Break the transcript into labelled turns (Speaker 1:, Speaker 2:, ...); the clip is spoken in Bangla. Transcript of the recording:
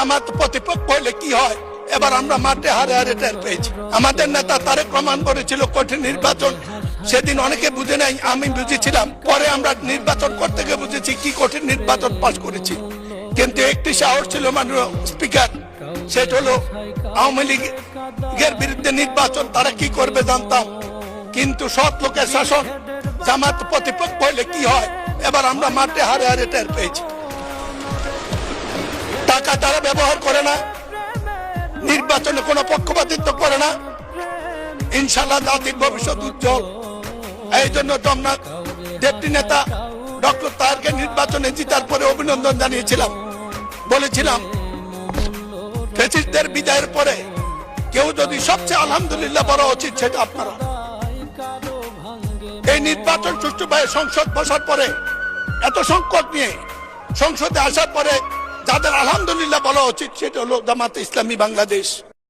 Speaker 1: জামাত প্রতিপক্ষ হলে কি হয় এবার আমরা মাঠে হারে হারে টের পেয়েছি। আমাদের নেতা তারেক রহমান করেছিল কঠিন নির্বাচন, সেদিন অনেকে বুঝে নাই, আমি বুঝেছিলাম, পরে আমরা নির্বাচন করতে গিয়ে বুঝেছি কি কঠিন নির্বাচন পাস করেছি। কিন্তু একটি সাহস ছিল মাননীয় স্পিকার, সেটা হলো আওয়ামী লীগের বিরুদ্ধে নির্বাচন তারা কি করবে জানতাম, কিন্তু সৎ লোকের শাসন জামাত প্রতিপক্ষ হলে কি হয় এবার আমরা মাঠে হারে হারে টের পেয়েছি। টাকা তারা ব্যবহার করে না, নির্বাচনে কোনো পক্ষপাতিত্ব করে না, ইনশাল্লাহ জাতির ভবিষ্যৎ উজ্জ্বল। এই জন্য আমরা ডেপুটি নেতা ডক্টর তাহেরকে নির্বাচনে জিতার পরে অভিনন্দন জানিয়েছিলাম, বলেছিলাম ফ্যাসিস্টদের বিদায়ের পরে কেউ যদি সবচেয়ে আলহামদুলিল্লাহ বলা উচিত সেটা আপনারা। এই নির্বাচন সুষ্ঠুভাবে সংসদ বসার পরে এত সংকট নিয়ে সংসদে আসার পরে যাদের আলহামদুলিল্লাহ বলা উচিত সেটা হলো জামাতে ইসলামী বাংলাদেশ।